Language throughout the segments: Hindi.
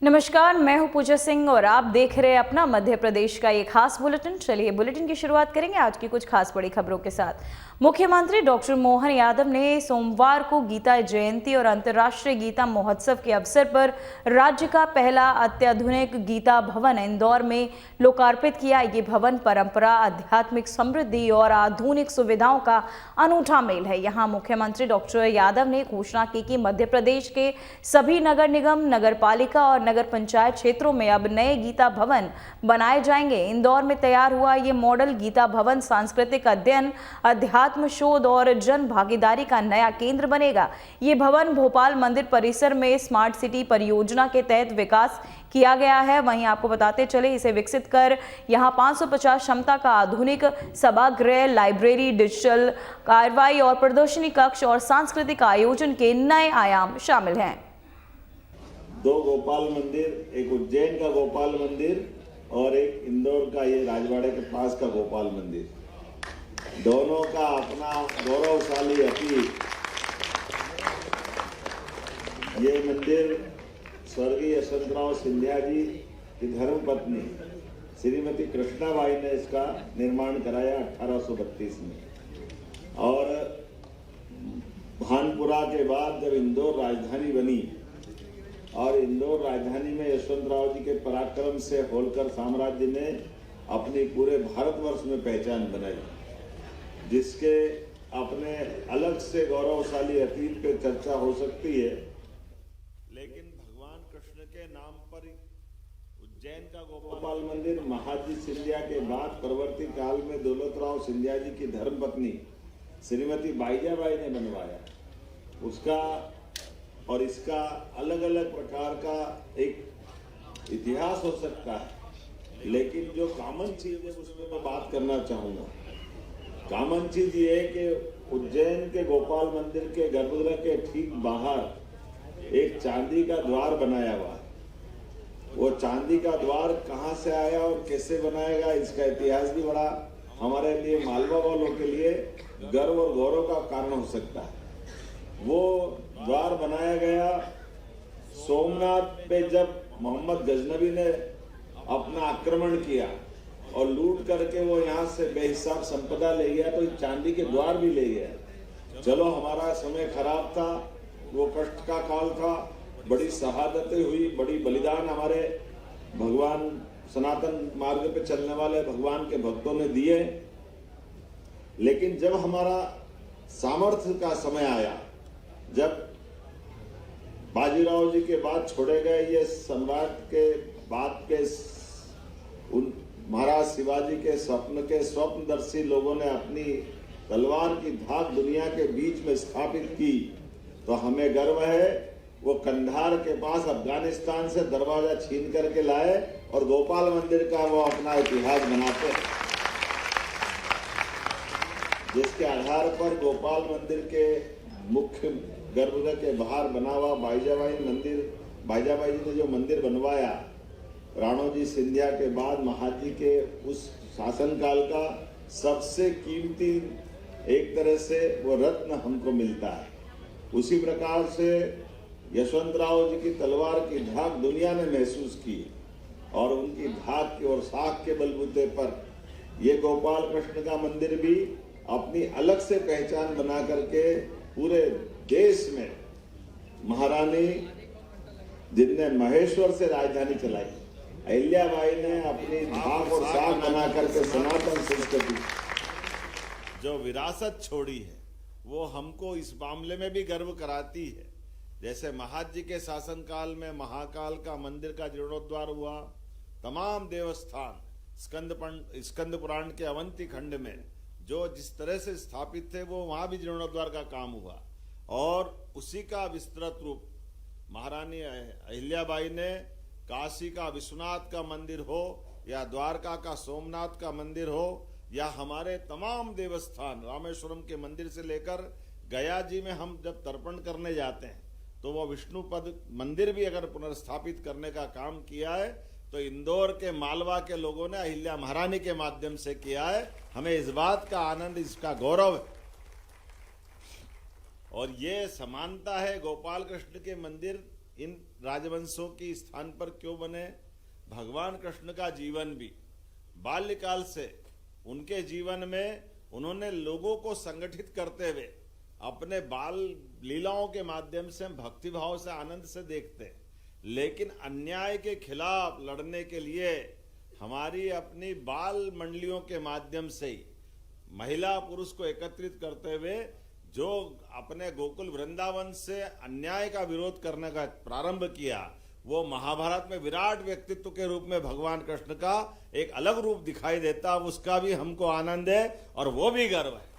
नमस्कार, मैं हूं पूजा सिंह और आप देख रहे हैं अपना मध्य प्रदेश का ये खास बुलेटिन। चलिए बुलेटिन की शुरुआत करेंगे आज की कुछ खास बड़ी खबरों के साथ। मुख्यमंत्री डॉक्टर मोहन यादव ने सोमवार को गीता जयंती और अंतर्राष्ट्रीय गीता महोत्सव के अवसर पर राज्य का पहला अत्याधुनिक गीता भवन इंदौर में लोकार्पित किया। ये भवन परंपरा, आध्यात्मिक समृद्धि और आधुनिक सुविधाओं का अनूठा मेल है। यहाँ मुख्यमंत्री डॉक्टर यादव ने घोषणा की कि मध्य प्रदेश के सभी नगर निगम, नगर पालिका और नगर पंचायत क्षेत्रों में अब नए गीता भवन बनाए जाएंगे। इंदौर में तैयार हुआ ये मॉडल गीता भवन सांस्कृतिक अध्ययन, अध्यात्म शोध और जन भागीदारी का नया केंद्र बनेगा। ये भवन भोपाल मंदिर परिसर में स्मार्ट सिटी परियोजना के तहत विकास किया गया है। वहीं आपको बताते चले, इसे विकसित कर यहां 550 क्षमता का आधुनिक सभागृह, लाइब्रेरी, डिजिटल कार्रवाई और प्रदर्शनी कक्ष और सांस्कृतिक आयोजन के नए आयाम शामिल हैं। दो गोपाल मंदिर, एक उज्जैन का गोपाल मंदिर और एक इंदौर का ये राजवाड़े के पास का गोपाल मंदिर, दोनों का अपना गौरवशाली अतीत। ये मंदिर स्वर्गीय यशवंतराव सिंधिया जी की धर्मपत्नी श्रीमती कृष्णाबाई ने इसका निर्माण कराया 1832 में। और भानपुरा के बाद जब इंदौर राजधानी बनी और इंदौर राजधानी में यशवंतराव जी के पराक्रम से होलकर साम्राज्य ने अपनी पूरे भारतवर्ष में पहचान बनाई, जिसके अपने अलग से गौरवशाली अतीत पे चर्चा हो सकती है। लेकिन भगवान कृष्ण के नाम पर उज्जैन का गोपाल मंदिर महाजी सिंधिया के बाद परवर्ती काल में दौलतराव सिंधिया जी की धर्मपत्नी श्रीमती बाईजाबाई ने बनवाया। उसका और इसका अलग अलग प्रकार का एक इतिहास हो सकता है, लेकिन जो कॉमन चीज है उसमें मैं बात करना चाहूंगा। कॉमन चीज ये है कि उज्जैन के गोपाल मंदिर के गर्भगृह के ठीक बाहर एक चांदी का द्वार बनाया हुआ है। वो चांदी का द्वार कहाँ से आया और कैसे बनाएगा, इसका इतिहास भी बड़ा हमारे लिए, मालवा वालों के लिए गर्व और गौरव का कारण हो सकता है। वो द्वार बनाया गया सोमनाथ पे जब मोहम्मद गजनबी ने अपना आक्रमण किया और लूट करके वो यहाँ से बेहिसाब संपदा ले गया, तो चांदी के द्वार भी ले गया। चलो, हमारा समय खराब था, वो कष्ट का काल था, बड़ी शहादतें हुई, बड़ी बलिदान हमारे भगवान सनातन मार्ग पे चलने वाले भगवान के भक्तों ने दिए। लेकिन जब हमारा सामर्थ्य का समय आया, जब बाजीराव जी के बाद छोड़े गए ये सम्राट के बाद के उन महाराज शिवाजी के स्वप्नदर्शी लोगों ने अपनी तलवार की धाक दुनिया के बीच में स्थापित की, तो हमें गर्व है। वो कंधार के पास अफगानिस्तान से दरवाजा छीन करके लाए और गोपाल मंदिर का वो अपना इतिहास बनाते हैं, जिसके आधार पर गोपाल मंदिर के मुख्य गर्भगृह के बाहर बना हुआ बाईजाबाई जी ने जो मंदिर बनवाया, राणोजी सिंधिया के बाद महाजी के उस शासनकाल का सबसे कीमती एक तरह से वो रत्न हमको मिलता है। उसी प्रकार से यशवंतराव जी की तलवार की धाक दुनिया ने महसूस की और उनकी धाक की और साख के बलबूते पर ये गोपाल कृष्ण का मंदिर भी अपनी अलग से पहचान बना करके पूरे देश में महारानी जिनने महेश्वर से राजधानी चलाई, अहिल्याबाई ने अपनी धाक और साख बना करके सनातन संस्कृति जो विरासत छोड़ी है, वो हमको इस मामले में भी गर्व कराती है। जैसे महाजी के शासनकाल में महाकाल का मंदिर का जीर्णोद्धार हुआ, तमाम देवस्थान स्कंद पुराण के अवंती खंड में जो जिस तरह से स्थापित थे, वो वहां भी जीर्णोद्धार का काम हुआ और उसी का विस्तृत रूप महारानी अहिल्याबाई ने काशी का विश्वनाथ का मंदिर हो या द्वारका का सोमनाथ का मंदिर हो या हमारे तमाम देवस्थान रामेश्वरम के मंदिर से लेकर गया जी में हम जब तर्पण करने जाते हैं, तो वो विष्णुपद मंदिर भी अगर पुनर्स्थापित करने का काम किया है, तो इंदौर के मालवा के लोगों ने अहिल्या महारानी के माध्यम से किया है। हमें इस बात का आनंद, इसका गौरव है। और ये समानता है गोपाल कृष्ण के मंदिर इन राजवंशों की स्थान पर क्यों बने? भगवान कृष्ण का जीवन भी बाल्यकाल से उनके जीवन में उन्होंने लोगों को संगठित करते हुए अपने बाल लीलाओं के माध्यम से हम भक्ति भाव से आनंद से देखते हैं, लेकिन अन्याय के खिलाफ लड़ने के लिए हमारी अपनी बाल मंडलियों के माध्यम से ही महिला पुरुष को एकत्रित करते हुए जो अपने गोकुल वृंदावन से अन्याय का विरोध करने का प्रारंभ किया, वो महाभारत में विराट व्यक्तित्व के रूप में भगवान कृष्ण का एक अलग रूप दिखाई देता, उसका भी हमको आनंद है और वो भी गर्व है।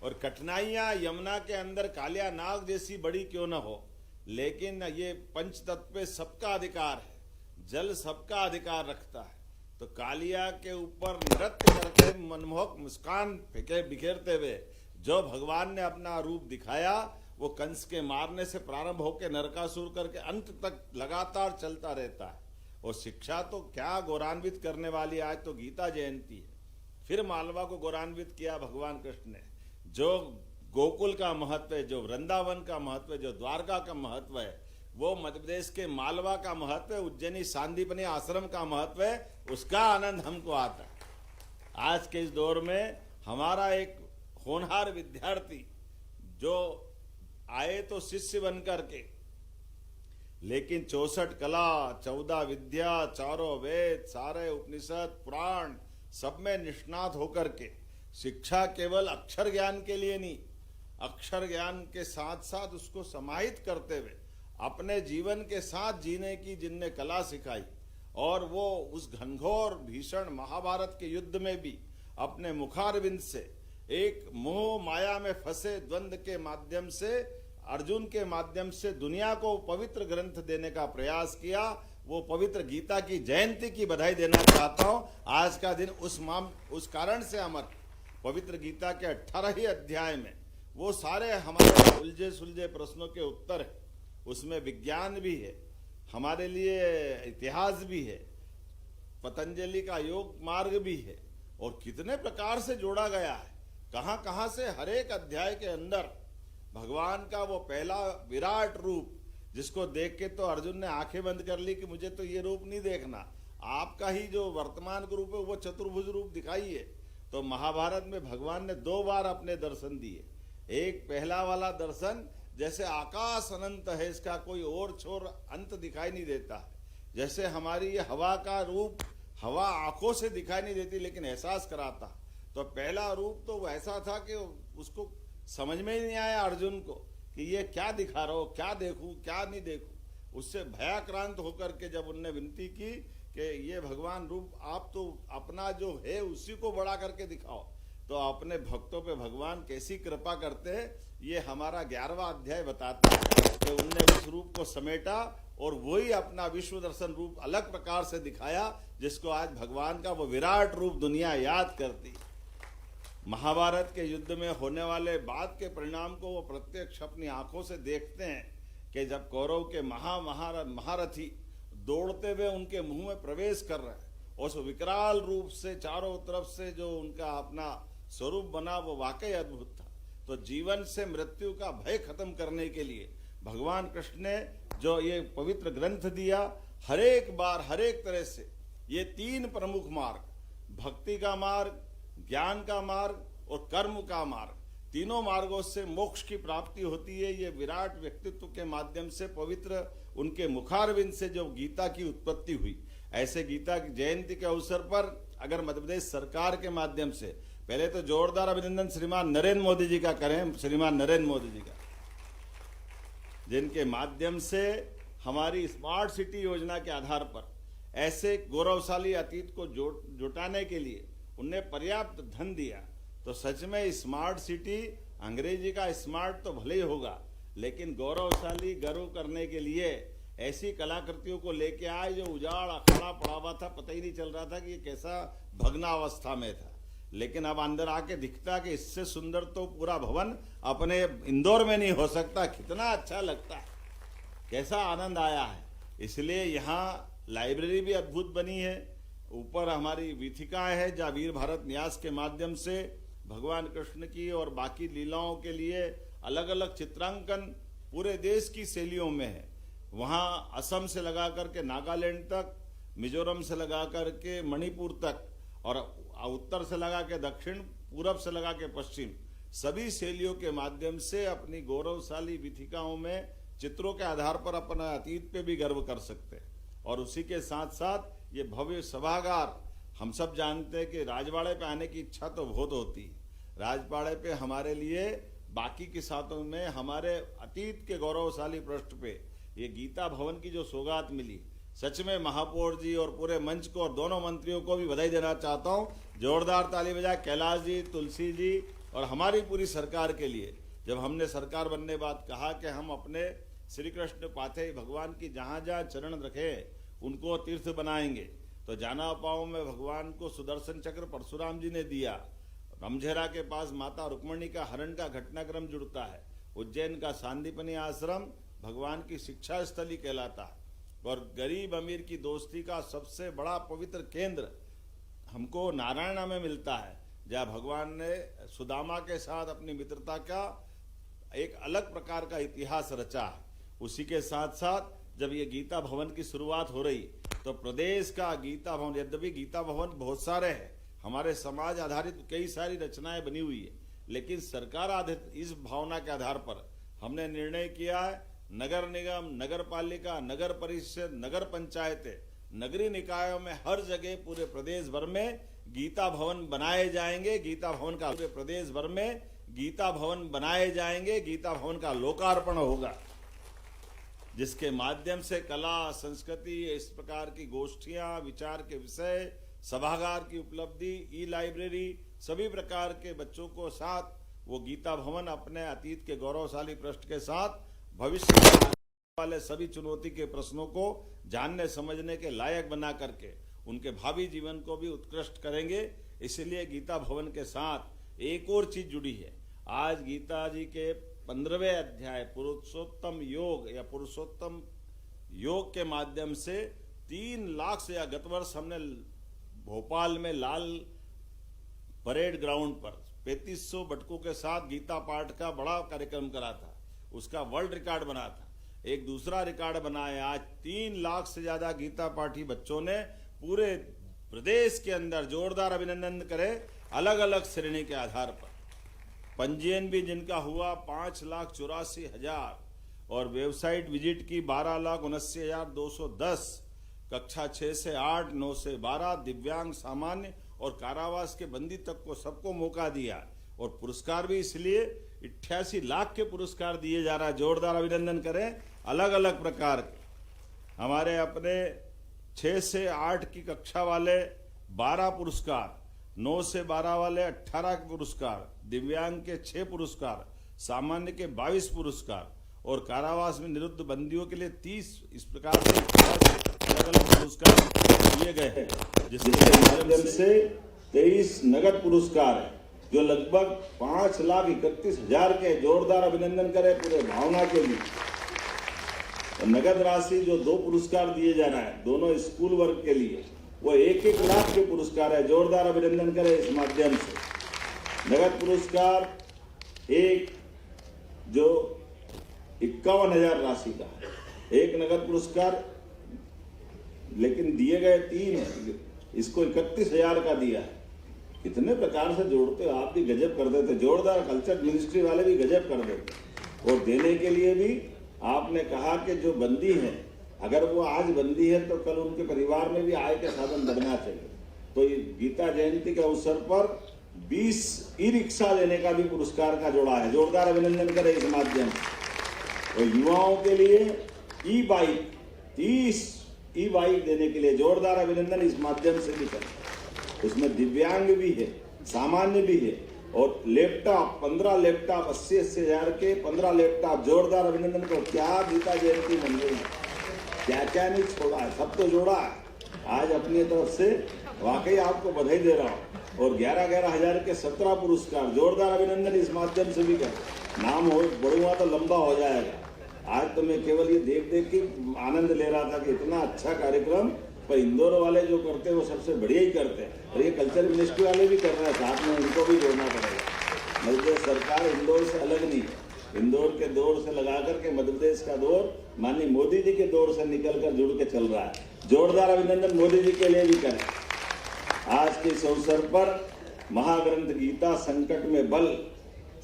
और कठिनाइयां यमुना के अंदर कालिया नाग जैसी बड़ी क्यों न हो, लेकिन ये पंच तत्व पे सबका अधिकार है, जल सबका अधिकार रखता है। तो कालिया के ऊपर नृत्य करके मनमोहक मुस्कान फेंके बिखेरते हुए जो भगवान ने अपना रूप दिखाया, वो कंस के मारने से प्रारंभ होकर नरकासुर करके अंत तक लगातार चलता रहता है। और शिक्षा तो क्या गौरवान्वित करने वाली, आज तो गीता जयंती है, फिर मालवा को गौरवान्वित किया भगवान कृष्ण ने। जो गोकुल का महत्व है, जो वृंदावन का महत्व है, जो द्वारका का महत्व है, वो मध्य प्रदेश के मालवा का महत्व है, उज्जैनी सांदीपनी आश्रम का महत्व है, उसका आनंद हमको आता है। आज के इस दौर में हमारा एक होनहार विद्यार्थी जो आए तो शिष्य बन करके, लेकिन 64 कला, 14 विद्या, चारों वेद, सारे उपनिषद पुराण सब में निष्णात होकर के शिक्षा केवल अक्षर ज्ञान के लिए नहीं, अक्षर ज्ञान के साथ साथ उसको समाहित करते हुए अपने जीवन के साथ जीने की जिनने कला सिखाई, और वो उस घनघोर भीषण महाभारत के युद्ध में भी अपने मुखारविंद से एक मोह माया में फंसे द्वंद्व के माध्यम से, अर्जुन के माध्यम से दुनिया को पवित्र ग्रंथ देने का प्रयास किया। वो पवित्र गीता की जयंती की बधाई देना चाहता हूं। आज का दिन उस कारण से अमर, पवित्र गीता के 18 अध्याय में वो सारे हमारे उलझे सुलझे प्रश्नों के उत्तर है, उसमें विज्ञान भी है, हमारे लिए इतिहास भी है, पतंजलि का योग मार्ग भी है, और कितने प्रकार से जोड़ा गया है, कहां कहां से हर एक अध्याय के अंदर भगवान का वो पहला विराट रूप जिसको देख के तो अर्जुन ने आंखें बंद कर ली कि मुझे तो ये रूप नहीं देखना, आपका ही जो वर्तमान का रूप है वो चतुर्भुज रूप दिखाई है। तो महाभारत में भगवान ने 2 बार अपने दर्शन दिए। एक पहला वाला दर्शन जैसे आकाश अनंत है, इसका कोई और छोर अंत दिखाई नहीं देता, जैसे हमारी ये हवा का रूप, हवा आंखों से दिखाई नहीं देती लेकिन एहसास कराता। तो पहला रूप तो ऐसा था कि उसको समझ में ही नहीं आया अर्जुन को कि ये क्या दिखा रहा हो, क्या देखूं क्या नहीं देखूं। उससे भयाक्रांत होकर के जब उनने विनती की कि ये भगवान रूप आप तो अपना जो है उसी को बड़ा करके दिखाओ, तो अपने भक्तों पे भगवान कैसी कृपा करते हैं ये हमारा 11वां अध्याय बताता है कि उनने उस रूप को समेटा और वही अपना विश्व दर्शन रूप अलग प्रकार से दिखाया, जिसको आज भगवान का वो विराट रूप दुनिया याद करती। महाभारत के युद्ध में होने वाले बाद के परिणाम को वो प्रत्यक्ष अपनी आंखों से देखते हैं कि जब कौरव के महारथी दौड़ते हुए उनके मुंह में प्रवेश कर रहे हैं, उस विकराल रूप से चारों तरफ से जो उनका अपना स्वरूप बना वो वाकई अद्भुत था। तो जीवन से मृत्यु का भय खत्म करने के लिए भगवान कृष्ण ने जो ये पवित्र ग्रंथ दिया, हर एक बार हर एक तरह से ये 3 प्रमुख मार्ग, भक्ति का मार्ग, ज्ञान का मार्ग और कर्म का मार्ग, तीनों मार्गों से मोक्ष की प्राप्ति होती है। ये विराट व्यक्तित्व के माध्यम से पवित्र उनके मुखारविंद से जो गीता की उत्पत्ति हुई, ऐसे गीता की जयंती के अवसर पर अगर मध्य प्रदेश सरकार के माध्यम से पहले तो जोरदार अभिनंदन श्रीमान नरेंद्र मोदी जी का करें, श्रीमान नरेंद्र मोदी जी का, जिनके माध्यम से हमारी स्मार्ट सिटी योजना के आधार पर ऐसे गौरवशाली अतीत को जुटाने के लिए उनने पर्याप्त धन दिया। तो सच में स्मार्ट सिटी, अंग्रेजी का स्मार्ट तो भले ही होगा लेकिन गौरवशाली गर्व करने के लिए ऐसी कलाकृतियों को लेके आए जो उजाड़ अखाड़ा पड़ा हुआ था, पता ही नहीं चल रहा था कि ये कैसा भग्नावस्था में था, लेकिन अब अंदर आके दिखता कि इससे सुंदर तो पूरा भवन अपने इंदौर में नहीं हो सकता। कितना अच्छा लगता है, कैसा आनंद आया है। इसलिए यहाँ लाइब्रेरी भी अद्भुत बनी है, ऊपर हमारी वीथिकाएं है जहाँ वीर भारत न्यास के माध्यम से भगवान कृष्ण की और बाकी लीलाओं के लिए अलग अलग चित्रांकन पूरे देश की शैलियों में है। वहां असम से लगा करके नागालैंड तक, मिजोरम से लगा करके मणिपुर तक, और उत्तर से लगा के दक्षिण, पूरब से लगा के पश्चिम, सभी शैलियों के माध्यम से अपनी गौरवशाली वीथिकाओं में चित्रों के आधार पर अपना अतीत पे भी गर्व कर सकते हैं। और उसी के साथ साथ ये भव्य सभागार, हम सब जानते हैं कि राजवाड़े पे आने की इच्छा तो बहुत होती है। राजवाड़े पे हमारे लिए बाकी के साथों में हमारे अतीत के गौरवशाली पृष्ठ पे ये गीता भवन की जो सौगात मिली, सच में महापौर जी और पूरे मंच को और दोनों मंत्रियों को भी बधाई देना चाहता हूँ। जोरदार ताली बजाए कैलाश जी, तुलसी जी और हमारी पूरी सरकार के लिए। जब हमने सरकार बनने बाद कहा कि हम अपने श्री कृष्ण पाथे भगवान की जहाँ जहाँ चरण रखे उनको तीर्थ बनाएंगे, तो जाना पाओ में भगवान को सुदर्शन चक्र परशुराम जी ने दिया। रमझेरा के पास माता रुक्मणी का हरण का घटनाक्रम जुड़ता है। उज्जैन का सांदीपनी आश्रम भगवान की शिक्षा स्थली कहलाता है। और गरीब अमीर की दोस्ती का सबसे बड़ा पवित्र केंद्र हमको नारायणा में मिलता है, जहाँ भगवान ने सुदामा के साथ अपनी मित्रता का एक अलग प्रकार का इतिहास रचा है। उसी के साथ साथ जब ये गीता भवन की शुरुआत हो रही तो प्रदेश का गीता भवन, यद्यपि गीता भवन बहुत सारे हैं, हमारे समाज आधारित कई सारी रचनाएं बनी हुई है, लेकिन सरकार आधारित इस भावना के आधार पर हमने निर्णय किया है नगर निगम, नगर पालिका, नगर परिषद, नगर पंचायतें, नगरीय निकायों में हर जगह पूरे प्रदेश भर में गीता भवन बनाए जाएंगे। गीता भवन का पूरे प्रदेश भर में गीता भवन बनाए जाएंगे। गीता भवन का लोकार्पण होगा, जिसके माध्यम से कला, संस्कृति, इस प्रकार की गोष्ठियां, विचार के विषय, सभागार की उपलब्धि, ई लाइब्रेरी, सभी प्रकार के बच्चों को साथ वो गीता भवन अपने अतीत के गौरवशाली पृष्ठ के साथ भविष्य में आने वाले सभी चुनौती के प्रश्नों को जानने समझने के लायक बना करके उनके भावी जीवन को भी उत्कृष्ट करेंगे। इसलिए गीता भवन के साथ एक और चीज जुड़ी है। आज गीता जी के 15वें अध्याय पुरुषोत्तम योग या पुरुषोत्तम योग के माध्यम से 3 लाख से, या गत वर्ष हमने भोपाल में लाल परेड ग्राउंड पर 3500 बटकों के साथ गीता पाठ का बड़ा कार्यक्रम करा था, उसका वर्ल्ड रिकॉर्ड बना था। एक दूसरा रिकॉर्ड बनाया, आज 3 लाख से ज्यादा गीता पाठी बच्चों ने पूरे प्रदेश के अंदर, जोरदार अभिनंदन करें, अलग अलग श्रेणी के आधार पर पंजीयन भी जिनका हुआ 5,84,000 और वेबसाइट विजिट की 12,79,210, कक्षा 6 से 8, 9 से 12, दिव्यांग, सामान्य और कारावास के बंदी तक को सबको मौका दिया। और पुरस्कार भी इसलिए 88 लाख के पुरस्कार दिए जा रहा है। जोरदार अभिनंदन करें। अलग अलग प्रकार के हमारे अपने 6 से 8 की कक्षा वाले 12 पुरस्कार, 9 से 12 वाले 18 पुरस्कार, दिव्यांग के 6 पुरस्कार, सामान्य के 22 पुरस्कार और कारावास में निरुद्ध बंदियों के लिए 30, इस प्रकार से अलग अलग पुरस्कार दिए गए हैं, जिसके माध्यम से 23 नगद पुरस्कार है, जो लगभग 5,31,000 के। जोरदार अभिनंदन करें पूरे भावना के लिए। तो नगद राशि जो 2 पुरस्कार दिए जा रहा है दोनों स्कूल वर्ग के लिए, वो 1-1 लाख के पुरस्कार है। जोरदार अभिनंदन करें इस माध्यम से। नगद पुरस्कार एक जो 51,000 राशि का है, एक नगद पुरस्कार, लेकिन दिए गए 3 है, इसको 31,000 का दिया है। कितने प्रकार से जोड़ते हो, आप भी गजब कर देते। जोरदार, कल्चर मिनिस्ट्री वाले भी गजब कर देते। और देने के लिए भी आपने कहा कि जो बंदी है, अगर वो आज बंदी है तो कल उनके परिवार में भी आय के साधन बढ़ना चाहिए। तो ये गीता जयंती के अवसर पर 20 ई रिक्शा देने का भी पुरस्कार का जोड़ा है। जोरदार अभिनंदन करें इस माध्यम से। और युवाओं के लिए ई बाइक, 30 ई बाइक देने के लिए जोरदार अभिनंदन इस माध्यम से भी करें। उसमें दिव्यांग भी है, सामान्य भी है, और लैपटॉप 15 लैपटॉप 80-80 हजार के 15 लैपटॉप। जोरदार अभिनंदन करो। क्या गीता जयंती मन रही है, क्या क्या नहीं छोड़ा है, सब तो जोड़ा है। आज अपनी तरफ से वाकई आपको बधाई दे रहा हूँ। और 11-11 हजार के 17 पुरस्कार। जोरदार अभिनंदन इस माध्यम से भी कर। नाम हो बढ़ूंगा तो लंबा हो जाएगा। आज तो मैं केवल ये देख देख के आनंद ले रहा था कि इतना अच्छा कार्यक्रम, पर इंदौर वाले जो करते हैं वो सबसे बढ़िया ही करते हैं। और ये कल्चर मिनिस्ट्री वाले भी कर रहे हैं, साथ में इनको भी जोड़ना पड़ेगा। मध्य प्रदेश सरकार इंदौर से अलग नहीं है। इंदौर के दौर से लगा करके मध्य प्रदेश का दौर माननीय मोदी जी के दौर से निकलकर जुड़ के चल रहा है। जोरदार अभिनंदन मोदी जी के लिए भी करें। आज के इस अवसर पर महाग्रंथ गीता संकट में बल,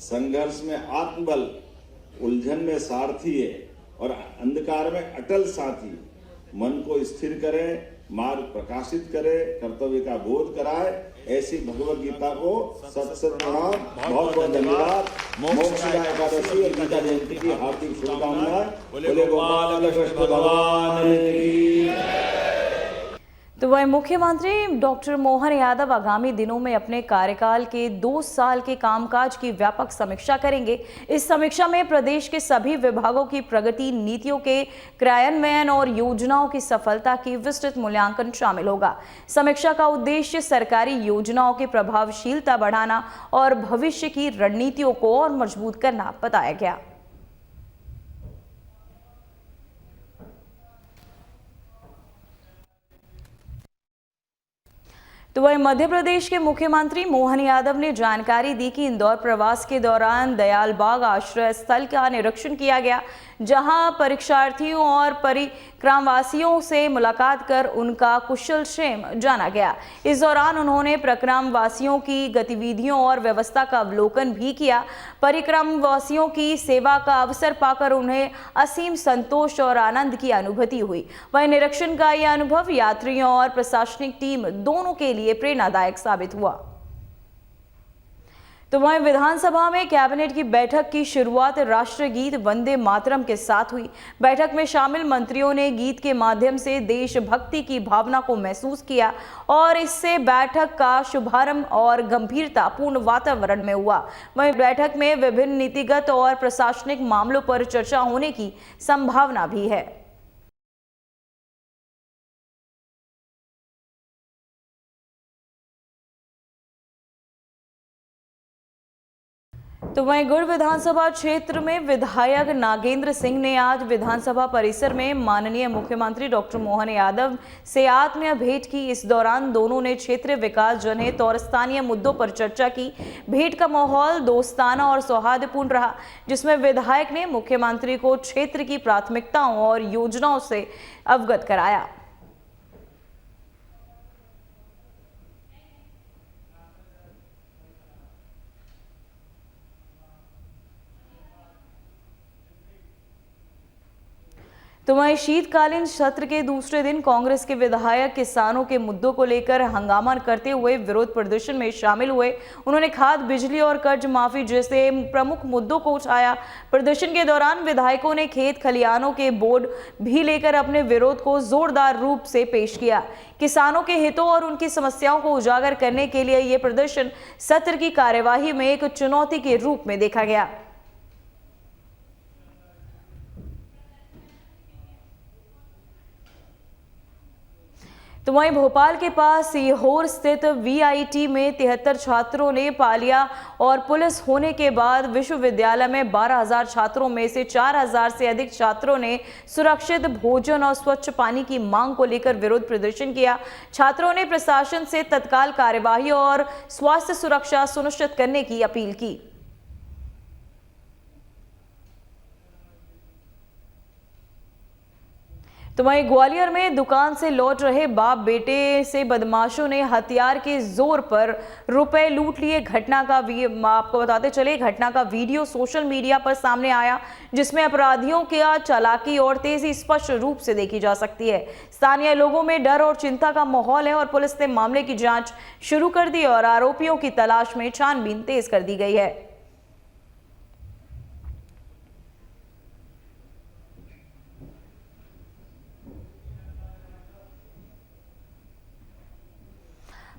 संघर्ष में आत्मबल, उलझन में सारथी है और अंधकार में अटल साथी। मन को स्थिर करे, मार्ग प्रकाशित करे, कर्तव्य का बोध कराए। ऐसी भगवत गीता को सत सत प्रणाम, बहुत बहुत धन्यवाद। मोक्षदा एकादशी और गीता जयंती की हार्दिक शुभकामनाएं। बोले गोपाल कृष्ण भगवान की। तो वही मुख्यमंत्री डॉक्टर मोहन यादव आगामी दिनों में अपने कार्यकाल के 2 साल के कामकाज की व्यापक समीक्षा करेंगे। इस समीक्षा में प्रदेश के सभी विभागों की प्रगति, नीतियों के क्रियान्वयन और योजनाओं की सफलता की विस्तृत मूल्यांकन शामिल होगा। समीक्षा का उद्देश्य सरकारी योजनाओं की प्रभावशीलता बढ़ाना और भविष्य की रणनीतियों को और मजबूत करना बताया गया। तो वही मध्य प्रदेश के मुख्यमंत्री मोहन यादव ने जानकारी दी कि इंदौर प्रवास के दौरान दयालबाग आश्रय स्थल का निरीक्षण किया गया, जहां परीक्षार्थियों और परिक्रमवासियों से मुलाकात कर उनका कुशल क्षेम जाना गया। इस दौरान उन्होंने परिक्रमवासियों की गतिविधियों और व्यवस्था का अवलोकन भी किया। परिक्रमवासियों की सेवा का अवसर पाकर उन्हें असीम संतोष और आनंद की अनुभूति हुई। वहीं निरीक्षण का यह अनुभव यात्रियों और प्रशासनिक टीम दोनों के लिए प्रेरणादायक साबित हुआ। तो वहीं विधानसभा में कैबिनेट की बैठक की शुरुआत राष्ट्रगीत वंदे मातरम के साथ हुई। बैठक में शामिल मंत्रियों ने गीत के माध्यम से देशभक्ति की भावना को महसूस किया और इससे बैठक का शुभारंभ और गंभीरतापूर्ण वातावरण में हुआ। वहीं बैठक में विभिन्न नीतिगत और प्रशासनिक मामलों पर चर्चा होने की संभावना भी है। तो वहीं गुड़ विधानसभा क्षेत्र में विधायक नागेंद्र सिंह ने आज विधानसभा परिसर में माननीय मुख्यमंत्री डॉक्टर मोहन यादव से आत्मीय भेंट की। इस दौरान दोनों ने क्षेत्रीय विकास, जनहित और स्थानीय मुद्दों पर चर्चा की। भेंट का माहौल दोस्ताना और सौहार्दपूर्ण रहा, जिसमें विधायक ने मुख्यमंत्री को क्षेत्र की प्राथमिकताओं और योजनाओं से अवगत कराया। तो वहीं शीतकालीन सत्र के दूसरे दिन कांग्रेस के विधायक किसानों के मुद्दों को लेकर हंगामा करते हुए विरोध प्रदर्शन में शामिल हुए। उन्होंने खाद, बिजली और कर्ज माफी जैसे प्रमुख मुद्दों को उठाया। प्रदर्शन के दौरान विधायकों ने खेत खलिहानों के बोर्ड भी लेकर अपने विरोध को जोरदार रूप से पेश किया। किसानों के हितों और उनकी समस्याओं को उजागर करने के लिए ये प्रदर्शन सत्र की कार्यवाही में एक चुनौती के रूप में देखा गया। तो वहीं भोपाल के पास सीहोर स्थित वीआईटी में 73 छात्रों ने पा लिया और पुलिस होने के बाद विश्वविद्यालय में 12,000 छात्रों में से 4,000 से अधिक छात्रों ने सुरक्षित भोजन और स्वच्छ पानी की मांग को लेकर विरोध प्रदर्शन किया। छात्रों ने प्रशासन से तत्काल कार्यवाही और स्वास्थ्य सुरक्षा सुनिश्चित करने की अपील की। तो वहीं ग्वालियर में दुकान से लौट रहे बाप बेटे से बदमाशों ने हथियार के जोर पर रुपए लूट लिए। आपको बताते चले, घटना का वीडियो सोशल मीडिया पर सामने आया, जिसमें अपराधियों की चालाकी और तेजी स्पष्ट रूप से देखी जा सकती है। स्थानीय लोगों में डर और चिंता का माहौल है और पुलिस ने मामले की जांच शुरू कर दी और आरोपियों की तलाश में छानबीन तेज कर दी गई है।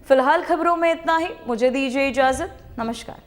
फिलहाल खबरों में इतना ही। मुझे दीजिए इजाजत। नमस्कार।